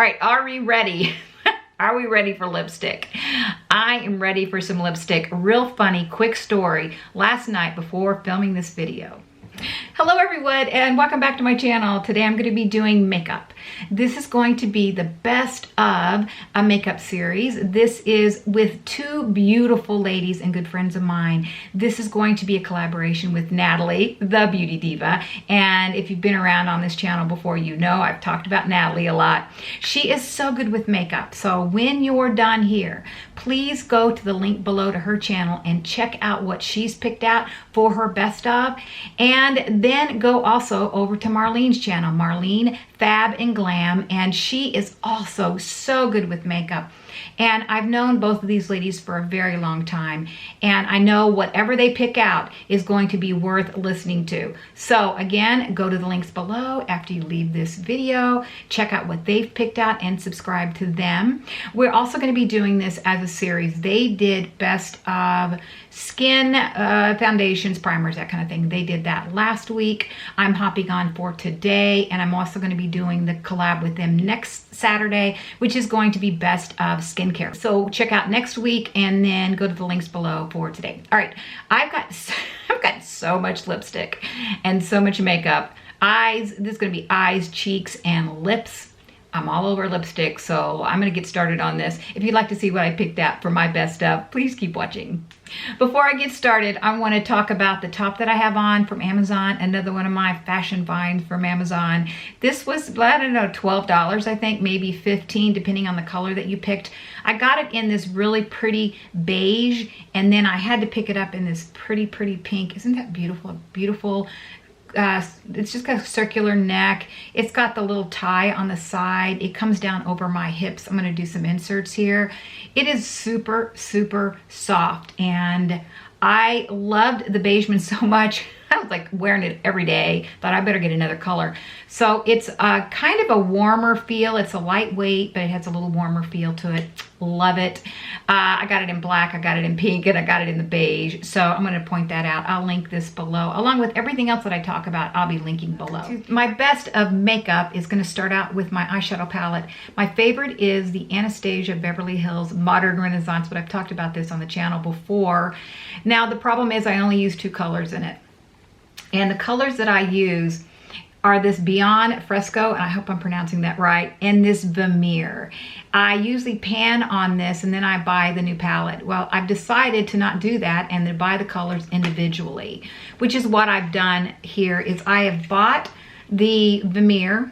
All right, are we ready? Are we ready for lipstick? I am ready for some lipstick. Real funny, quick story. Last night before filming this video. Hello everyone and welcome back to my channel. Today I'm going to be doing makeup. This is going to be the best of a makeup series. This is with two beautiful ladies and good friends of mine. This is going to be a collaboration with Natalie, the beauty diva. And if you've been around on this channel before, you know I've talked about Natalie a lot. She is so good with makeup. So when you're done here, please go to the link below to her channel and check out what she's picked out for her best of. And then go also over to Marlene's channel, Marlene Fab and Glam, and she is also so good with makeup. And I've known both of these ladies for a very long time, and I know whatever they pick out is going to be worth listening to. So again, go to the links below after you leave this video, check out what they've picked out and subscribe to them. We're also going to be doing this as a series. They did best of skin, foundations, primers, that kind of thing. They did that last week. I'm hopping on for today, and I'm also going to be doing the collab with them next Saturday, which is going to be best of skincare. So check out next week and then go to the links below for today. All right, I've got so much lipstick and so much makeup. Eyes, this is going to be eyes, cheeks, and lips. I'm all over lipstick, so I'm gonna get started on this. If you'd like to see what I picked out for my best of, please keep watching. Before I get started, I wanna talk about the top that I have on from Amazon, another one of my fashion finds from Amazon. This was, I don't know, $12, I think, maybe $15, depending on the color that you picked. I got it in this really pretty beige, and then I had to pick it up in this pretty pink. Isn't that beautiful? Beautiful. It's just got a circular neck. It's got the little tie on the side. It comes down over my hips. I'm going to do some inserts here. It is super soft, and I loved the beige one so much. I was like wearing it every day. Thought I better get another color. So it's kind of a warmer feel. It's a lightweight, but it has a little warmer feel to it. Love it. I got it in black, I got it in pink, and I got it in the beige. So I'm going to point that out. I'll link this below. Along with everything else that I talk about, I'll be linking below. My best of makeup is going to start out with my eyeshadow palette. My favorite is the Anastasia Beverly Hills Modern Renaissance, but I've talked about this on the channel before. Now the problem is I only use two colors in it. And the colors that I use are this Beyond Fresco, and I hope I'm pronouncing that right, and this Vermeer. I usually pan on this and then I buy the new palette. Well, I've decided to not do that and to buy the colors individually, which is what I've done here. Is I have bought the Vermeer.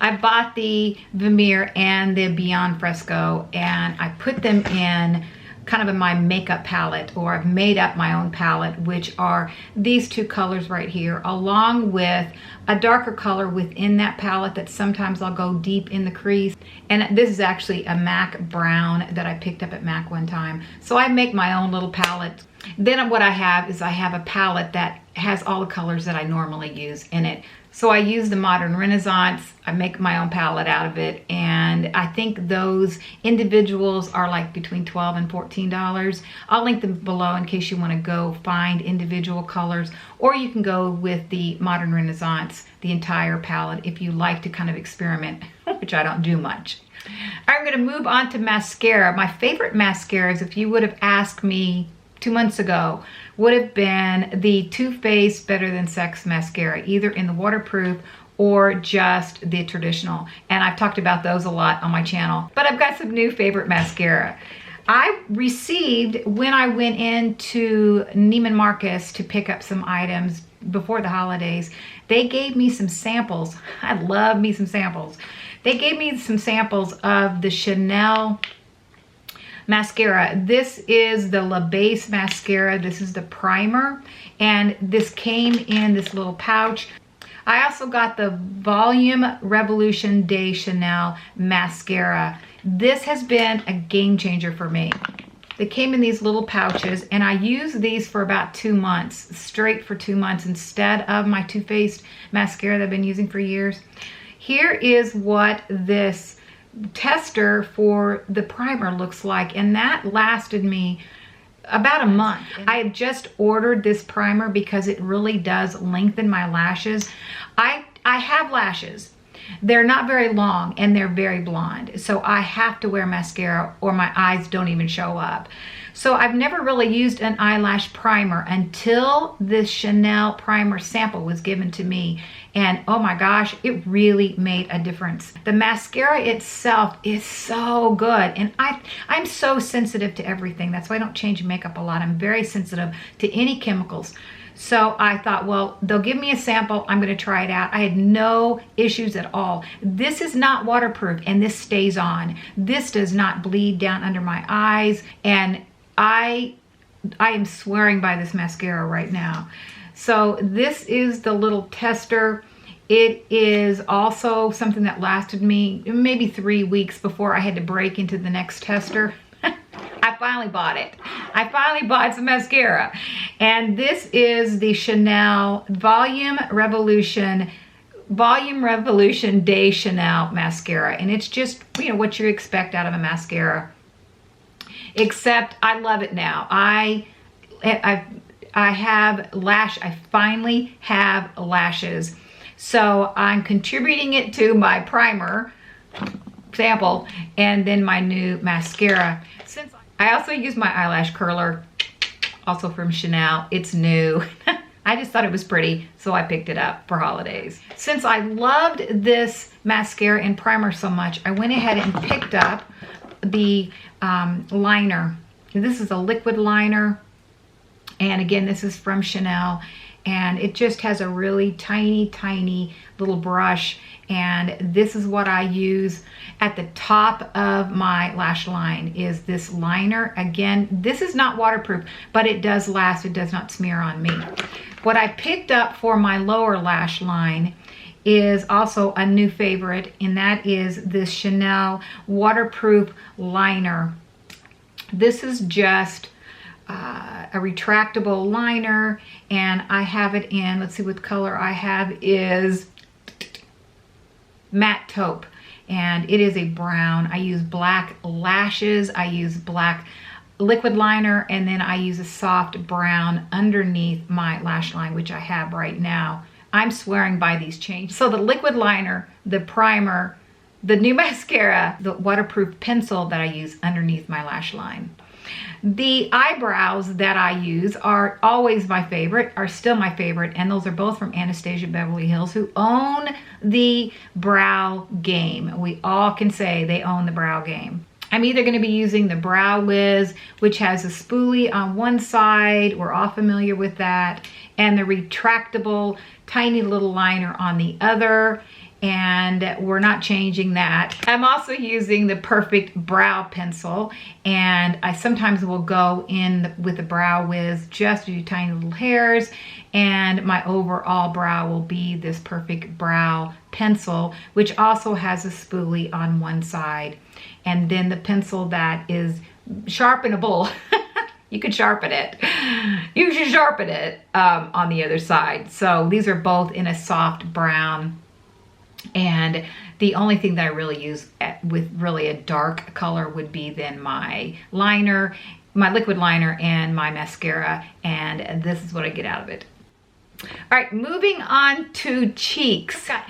I bought the Vermeer and the Beyond Fresco, and I put them in kind of in my makeup palette, or I've made up my own palette, which are these two colors right here, along with a darker color within that palette that sometimes I'll go deep in the crease. And this is actually a MAC brown that I picked up at MAC one time. So I make my own little palette. Then what I have is I have a palette that has all the colors that I normally use in it. So I use the Modern Renaissance, I make my own palette out of it, and I think those individuals are like between $12 and $14. I'll link them below in case you want to go find individual colors, or you can go with the Modern Renaissance, the entire palette, if you like to kind of experiment, which I don't do much. I'm going to move on to mascara. My favorite mascaras, if you would have asked me 2 months ago, would have been the Too Faced Better Than Sex mascara, either in the waterproof or just the traditional. And I've talked about those a lot on my channel. But I've got some new favorite mascara. I received, when I went into Neiman Marcus to pick up some items before the holidays, they gave me some samples. I love me some samples. They gave me some samples of the Chanel mascara. This is the La Base mascara. This is the primer, and this came in this little pouch. I also got the Volume Revolution de Chanel mascara. This has been a game changer for me. They came in these little pouches, and I used these for about 2 months, straight for 2 months, instead of my Too Faced mascara that I've been using for years. Here is what this tester for the primer looks like, and that lasted me about a month. I have just ordered this primer because it really does lengthen my lashes. I have lashes, they're not very long and they're very blonde. So I have to wear mascara or my eyes don't even show up. So I've never really used an eyelash primer until this Chanel primer sample was given to me. And oh my gosh, it really made a difference. The mascara itself is so good. And I'm so sensitive to everything. That's why I don't change makeup a lot. I'm very sensitive to any chemicals. So I thought, well, they'll give me a sample. I'm going to try it out. I had no issues at all. This is not waterproof and this stays on. This does not bleed down under my eyes. And I am swearing by this mascara right now. So this is the little tester. It is also something that lasted me maybe 3 weeks before I had to break into the next tester. I finally bought it. I finally bought some mascara. And this is the Chanel Volume Revolution Day Chanel mascara. And it's just, you know, what you expect out of a mascara. Except I love it now. I finally have lashes. So I'm contributing it to my primer sample and then my new mascara. Since I also use my eyelash curler, also from Chanel. It's new. I just thought it was pretty, so I picked it up for holidays. Since I loved this mascara and primer so much, I went ahead and picked up the liner. This is a liquid liner. And again, this is from Chanel. And it just has a really tiny, tiny little brush. And this is what I use at the top of my lash line, is this liner. Again, this is not waterproof, but it does last. It does not smear on me. What I picked up for my lower lash line is also a new favorite, and that is this Chanel waterproof liner. This is just a retractable liner, and I have it in, let's see what color I have, is matte taupe, and it is a brown. I use black lashes, I use black liquid liner, and then I use a soft brown underneath my lash line, which I have right now. I'm swearing by these changes. So the liquid liner, the primer, the new mascara, the waterproof pencil that I use underneath my lash line. The eyebrows that I use are always my favorite, are still my favorite, and those are both from Anastasia Beverly Hills, who own the brow game. We all can say they own the brow game. I'm either going to be using the Brow Wiz, which has a spoolie on one side, we're all familiar with that, and the retractable tiny little liner on the other, and we're not changing that. I'm also using the Perfect Brow Pencil, and I sometimes will go in with the Brow Wiz just to do tiny little hairs, and my overall brow will be this Perfect Brow Pencil, which also has a spoolie on one side. And then the pencil that is sharpenable, you could sharpen it. You should sharpen it on the other side. So these are both in a soft brown. And the only thing that I really use with really a dark color would be then my liner, my liquid liner, and my mascara. And this is what I get out of it. All right, moving on to cheeks. Got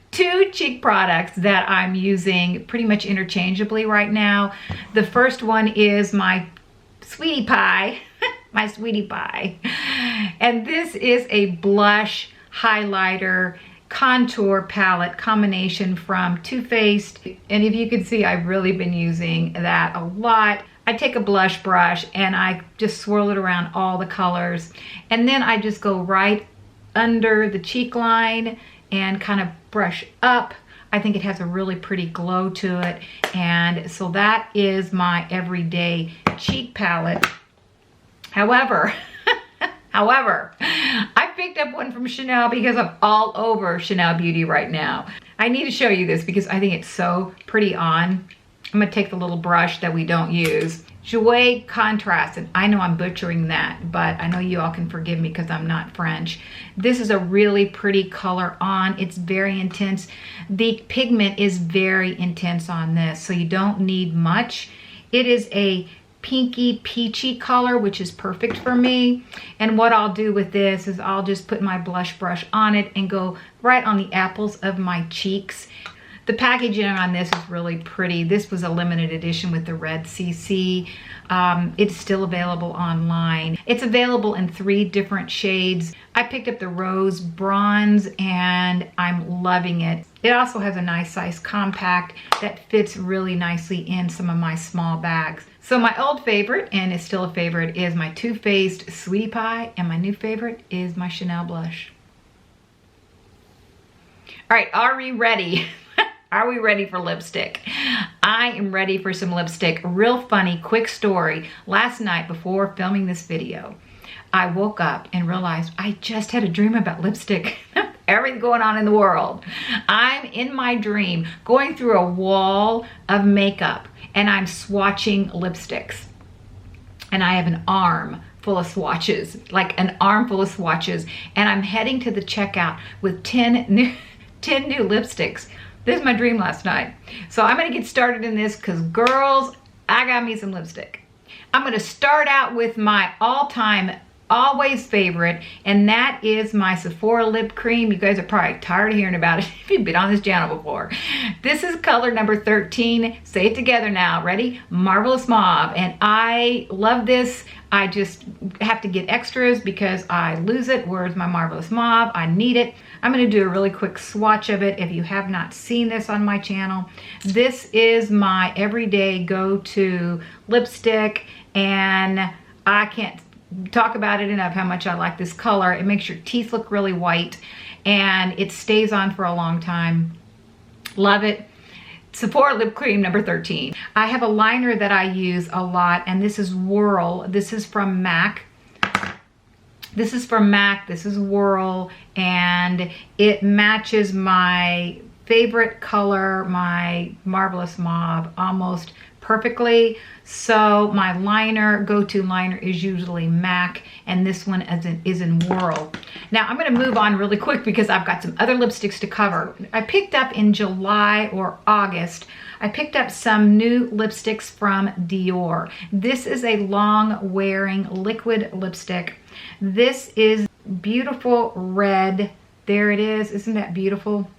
two cheek products that I'm using pretty much interchangeably right now. The first one is my Sweetie Pie, my Sweetie Pie. And this is a blush highlighter contour palette combination from Too Faced. And if you can see, I've really been using that a lot. I take a blush brush and I just swirl it around all the colors. And then I just go right under the cheek line and kind of brush up. I think it has a really pretty glow to it. And so that is my everyday cheek palette. However, I picked up one from Chanel because I'm all over Chanel Beauty right now. I need to show you this because I think it's so pretty on. I'm gonna take the little brush that we don't use. Jouer Contrast, and I know I'm butchering that, but I know you all can forgive me because I'm not French. This is a really pretty color on. It's very intense. The pigment is very intense on this, so you don't need much. It is a pinky peachy color, which is perfect for me. And what I'll do with this is I'll just put my blush brush on it and go right on the apples of my cheeks The packaging on this is really pretty. This was a limited edition with the red CC. It's still available online. It's available in 3 different shades. I picked up the rose bronze and I'm loving it. It also has a nice size compact that fits really nicely in some of my small bags. So my old favorite, and it's still a favorite, is my Too Faced Sweetie Pie, and my new favorite is my Chanel blush. All right, are we ready? Are we ready for lipstick? I am ready for some lipstick. Real funny, quick story. Last night before filming this video, I woke up and realized I just had a dream about lipstick. Everything going on in the world. I'm in my dream going through a wall of makeup and I'm swatching lipsticks. And I have an arm full of swatches, like an arm full of swatches. And I'm heading to the checkout with 10 new lipsticks. This is my dream last night. So I'm gonna get started in this because girls, I got me some lipstick. I'm gonna start out with my all-time always favorite, and that is my Sephora lip cream. You guys are probably tired of hearing about it if you've been on this channel before. This is color number 13. Say it together now. Ready? Marvelous Mauve. And I love this. I just have to get extras because I lose it. Where's my Marvelous Mauve? I need it. I'm going to do a really quick swatch of it if you have not seen this on my channel. This is my everyday go-to lipstick, and I can't talk about it enough how much I like this color. It makes your teeth look really white and it stays on for a long time. Love it. Sephora lip cream number 13. I have a liner that I use a lot, and this is Whirl. This is from MAC. This is from MAC. This is Whirl, and it matches my favorite color, my Marvelous Mauve, almost perfectly. So my liner, go-to liner, is usually MAC, and this one is in Whirl. Now I'm going to move on really quick because I've got some other lipsticks to cover. I picked up in July or August, I picked up some new lipsticks from Dior. This is a long-wearing liquid lipstick. This is beautiful red. There it is. Isn't that beautiful?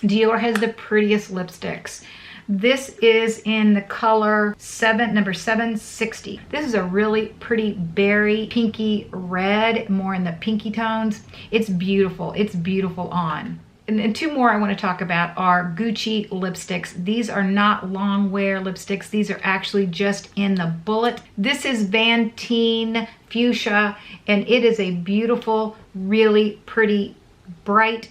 Dior has the prettiest lipsticks. This is in the color number 760. This is a really pretty berry pinky red, more in the pinky tones. It's beautiful. It's beautiful on. And 2 more I want to talk about are Gucci lipsticks. These are not long wear lipsticks. These are actually just in the bullet. This is Vantine Fuchsia, and it is a beautiful, really pretty, bright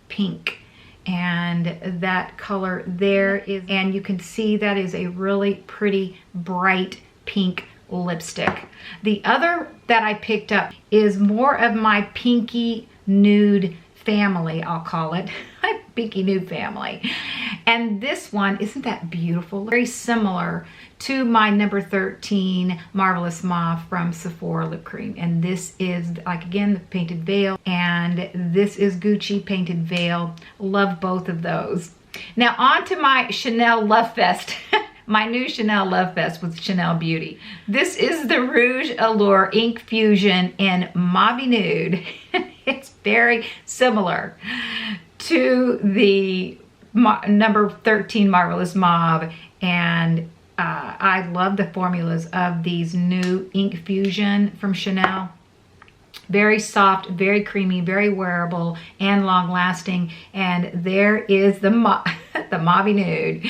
pink. And that color there is, and you can see that is a really pretty bright pink lipstick. The other that I picked up is more of my pinky nude family, I'll call it. My pinky nude family. And this one, isn't that beautiful? Very similar to my number 13 Marvelous Mauve from Sephora lip cream. And this is, like, again, the Painted Veil, and this is Gucci Painted Veil. Love both of those. Now on to my Chanel Love Fest. My new Chanel Love Fest with Chanel Beauty. This is the Rouge Allure Ink Fusion in Mauve Nude. It's very similar to the number 13 Marvelous Mauve, and I love the formulas of these new Ink Fusion from Chanel. Very soft, very creamy, very wearable, and long lasting. And there is the Mauve Nude.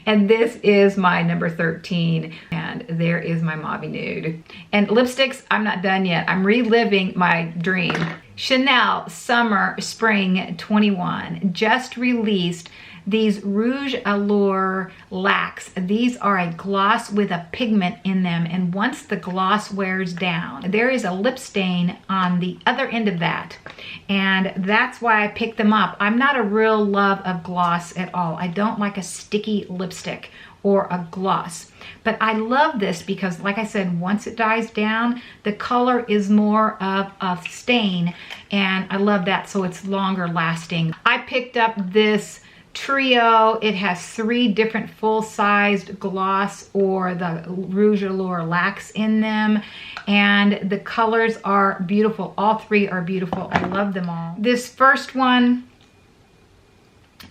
And this is my number 13. And there is my Mauve Nude. And lipsticks, I'm not done yet. I'm reliving my dream. Chanel Summer Spring 21 just released these Rouge Allure Lacs. These are a gloss with a pigment in them, and once the gloss wears down, there is a lip stain on the other end of that, and that's why I picked them up. I'm not a real love of gloss at all. I don't like a sticky lipstick or a gloss, but I love this because, like I said, once it dies down, the color is more of a stain, and I love that, so it's longer lasting. I picked up this trio. It has 3 different full-sized gloss or the Rouge Allure Lacs in them, and the colors are beautiful. All 3 are beautiful. I love them all. This first one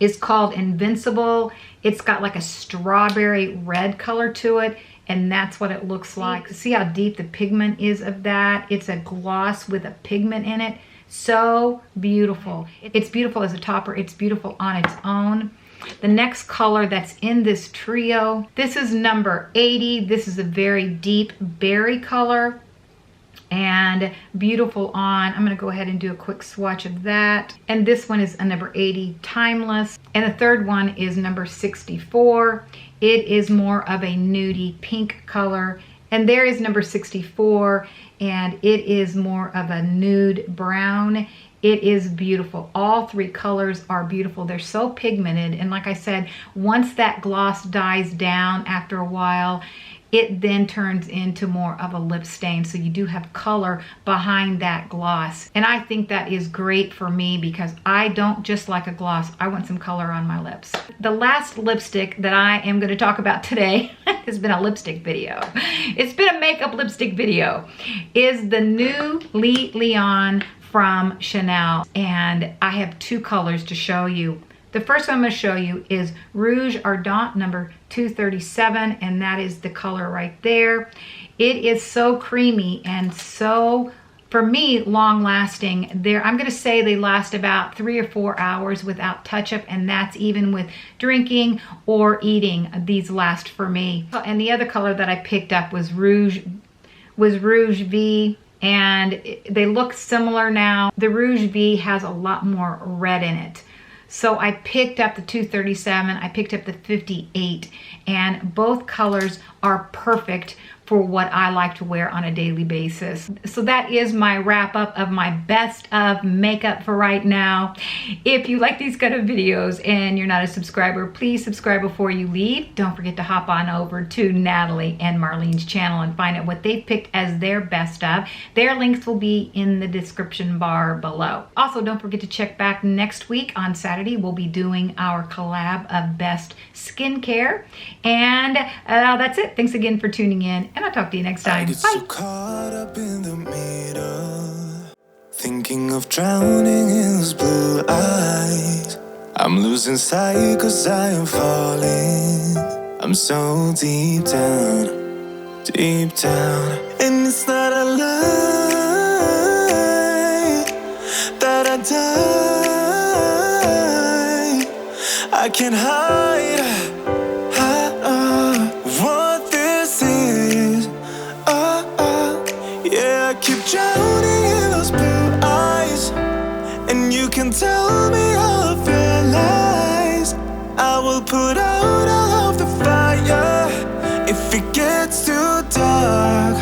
is called Invincible. It's got like a strawberry red color to it, and that's what it looks like. See how deep the pigment is of that? It's a gloss with a pigment in it. So beautiful. It's beautiful as a topper. It's beautiful on its own. The next color that's in this trio, this is number 80. This is a very deep berry color and beautiful on. I'm gonna go ahead and do a quick swatch of that. And this one is a number 80, Timeless. And the third one is number 64. It is more of a nudie pink color. And there is number 64, and it is more of a nude brown. It is beautiful. All three colors are beautiful. They're so pigmented. And like I said, once that gloss dies down after a while, it then turns into more of a lip stain. So you do have color behind that gloss. And I think that is great for me because I don't just like a gloss. I want some color on my lips. The last lipstick that I am gonna talk about today has been a lipstick video. It's been a makeup lipstick video. Is the new Leon from Chanel. And I have two colors to show you. The first one I'm going to show you is Rouge Ardent number 237, and that is the color right there. It is so creamy and so, for me, long lasting. I'm going to say they last about 3 or 4 hours without touch-up, and that's even with drinking or eating. These last for me. And the other color that I picked up was Rouge V. And they look similar now. The Rouge V has a lot more red in it. So I picked up the 237, I picked up the 58, and both colors are perfect for what I like to wear on a daily basis. So that is my wrap up of my best of makeup for right now. If you like these kind of videos and you're not a subscriber, please subscribe before you leave. Don't forget to hop on over to Nathalie and Marlene's channel and find out what they've picked as their best of. Their links will be in the description bar below. Also, don't forget to check back next week on Saturday. We'll be doing our collab of best skincare. And that's it. Thanks again for tuning in. And I'll talk to you next time. I get so caught up in the middle, thinking of drowning in those blue eyes. I'm losing sight 'cause I am falling. I'm so deep down, and it's not a lie that I die. I can't hide what this is. Yeah, I keep drowning in those blue eyes, and you can tell me all of your lies. I will put out all of the fire if it gets too dark.